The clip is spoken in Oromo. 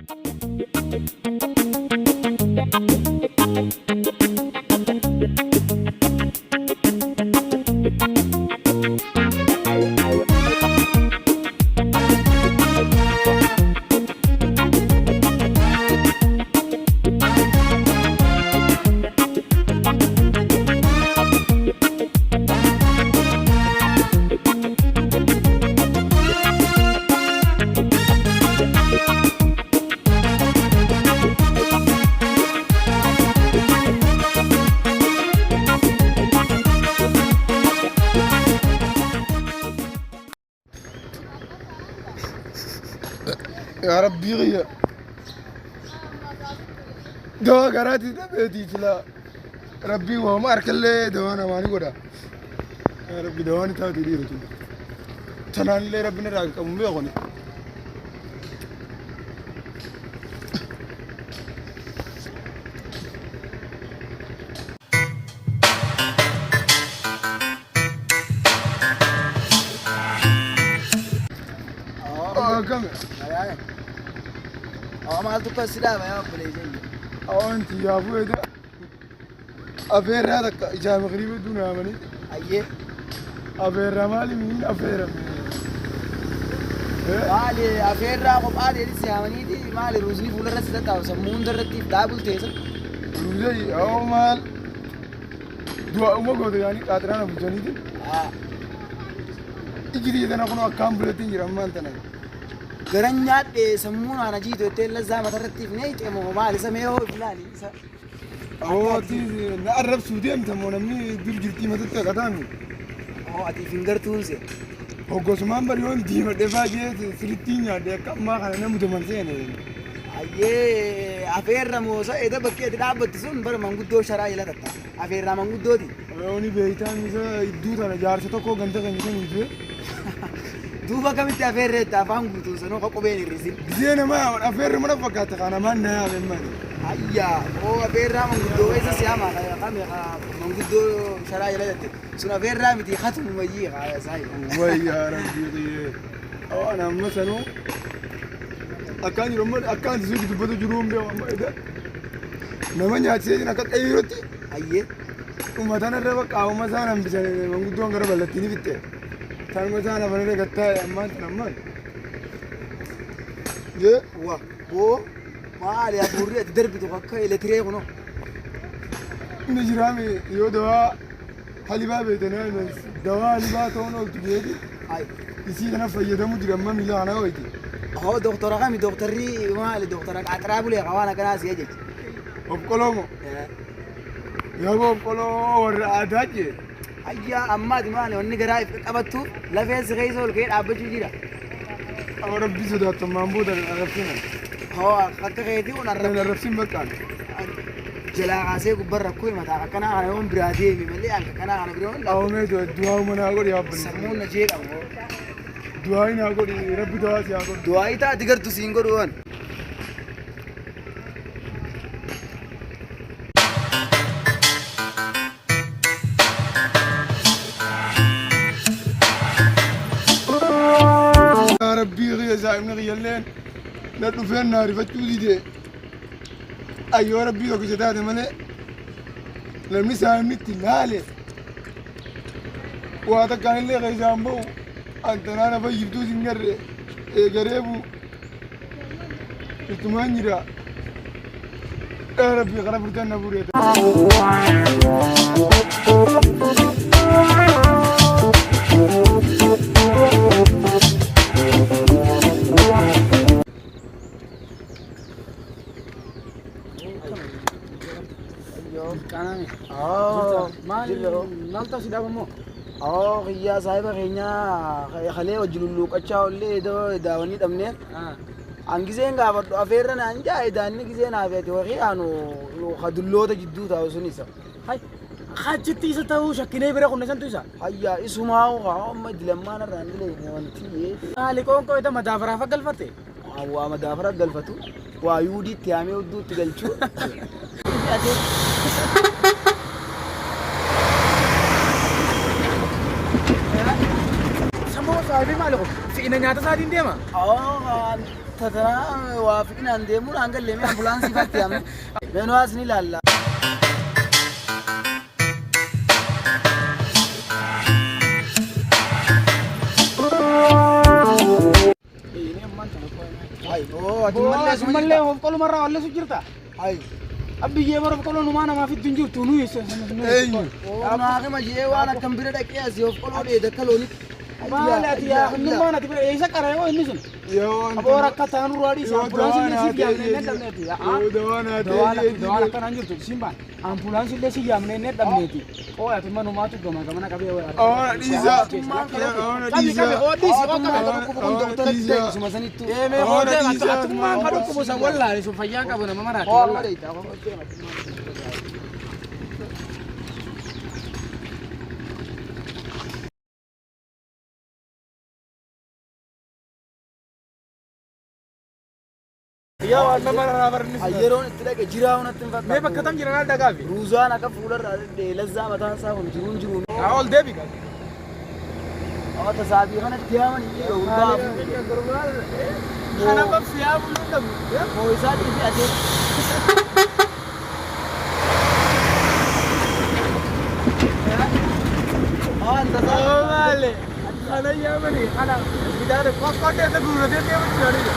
يا ربي غيا دوا قراتي تبيتي فلا ربي وما أركل دوانا ماني قدا يا ربي دواني تاتي دي رتو تنان لي ربنا راك أمي أغني كم ما أنتوا بس لا ما يأكل شيء. أنت يا أبوي ده أفير هذا إجا مغرب الدنيا مني أيه أفير مالي مين أفير مالي أفير راقب مالي لسه همني دي مالي روزني فول الرأس ده تاو سمون درتي دابل تيسا روزي أو مال دوا أمو قدر يعني قادرنا بجاني دي إجري إذا نكون أكام بلتين جرمان تنا Garanyaat sammuun ana jiito tella zama tartiif neet emo maali sameeyo filani sa أوتي نعرف سوديم تمونمي دير جرتي ما تتقطعني ati fingartuunse هو قسمان بريون دي ما دفاجي سلتين يا ده كم ما خلنا متمنسين ayyee afeerra moosa eda bakkeeti dhaabbatti sun bara manguddoo sharaa ila tatta afeerraa manguddooti أوني بيتان مثلا يدوت أنا جارس تكو غنتا غنتا نيجي duuba kamitti afeerreetta afaan guutuun sanoo qopheen hir'isin زين ما أفير من فكرت أنا ما نها من ماني ayyaa oo afeerraa manguddoo isa siyaama kame manguddoo sharaa ila tatte sun afeerraa miti hatuma mayyii kaaya saayi ويا ربي أنا مثلا أكان يوم أكان زوج تبدو جروم بيا ما إذا نما نياتي أنا كت أيروتي ayyee وما تانا ربا كاو ما سانا بيجان ما قدوا أنكر بلتيني بيته ثان ما سانا بني كتا أما تنام ये waa oo maali aburri ati darbitu akka elektiree kuno نجرامي يو دوا حليبا بيتنا دوا حليبا تونو تجيدي ay يصير أنا فيدا مجرم ما ميلا أنا ويدي هو دكتور قامي دكتوري maali دكتور atraabu lee qawana kana siya jechi أبكلمو يا أبو أبكلو وراداجي ayyaa ammaati maali wanni garaa if qabattu lafeensi keessa ol ka'ee dhaabbachuu jira أو ربي سودا تمام بودا عرفتنا hoo akka keetii kun أنا arraba عرفتين مكان jalaa kaasee gubbarra kuu himataa akkanaa kana yoon biraa deemi malee akka kanaa kana biraa walla أو ميدو دعاء منا أقول يا بني sammuun na jee qabu دعاء إن أقول ربي دعاء يا أقول du'aayi taati gartu siin godhuwan يا ربي غيا زايمنا غيالين لا تفين ناري فتودي دي أيوة ربي لو كجدا ده ملء لم نساهم نتلالي وهذا كان اللي غير جنبه أنت أنا بجيبتو زنجر قريبو تمانيرا يا ربي خرب رتنا بوريتا maal ta'u si dhaabammoo kiyyaa saahiba keenyaa kalee wajjin lulluuqachaa ollee daawwanni dhabnee hangiseen gaafadhu afeerra naan jaa daanni giseen haafeeti wakii aanu kadulloota jidduu taa'u sun isa Hajjitti isa ta'uu shakkinee bira qonna santu isa. hayyaa isumaa amma dilammaan irraan dilee wanti Haali qoonqoo isa madaafaraaf galfatte. waa madaafara galfatu waa yuudiitti haamee hudduutti galchuu Samoo saabii maali kun? Si'ina nyaata isaatiin deema. tatanaa waa fiqinaan deemuun hanga leemee ambulaansii fatti yaamne. Meenuu as ni ilaalla. Mallee of qolumarraa walleessu jirta. Abbiyyee bara qoloo numaa namaaf ittiin jirtu nuyi. Eenyu? Naaqima jee waan akkam bira dhaqee asii of qoloo dheeda akka loonii. Maali ati yaa innummaan ati bira eessa qara yoo inni sun. Aboo rakka ta'an ruwaadhiis ambulaansiin siif yaamnee inni dhabneeti. Dawaan akkanaan jirtu simbaan ambulaansiin illee siif yaamnee inni dhabneeti. Oo ati manumaatu gamana qabee wayyaa. Oona dhiisaa. Qabi oodhiis oo qabe. Atummaan ka dhukkubu san wallaale sun fayyaa qabu nama maraati. Yaa waan nama raabarni. Yeroon itti dhaqe jiraa hunatti hin fakkaatu. Mee bakka tam jiran al dhagaafi. Ruuzaan akka fuularraa lazzaa mataan isaa kun jiruun jiruun. Haa ol deebi qaba. Awwaata saabii kanatti yaamanii gurguraa. Kana babsi yaa bulu dhabu. Moo'isaa dhiifi atee. Maale. Kana yaamanii kana bidaare qoqqoodee isa guuratee deemu jiranii.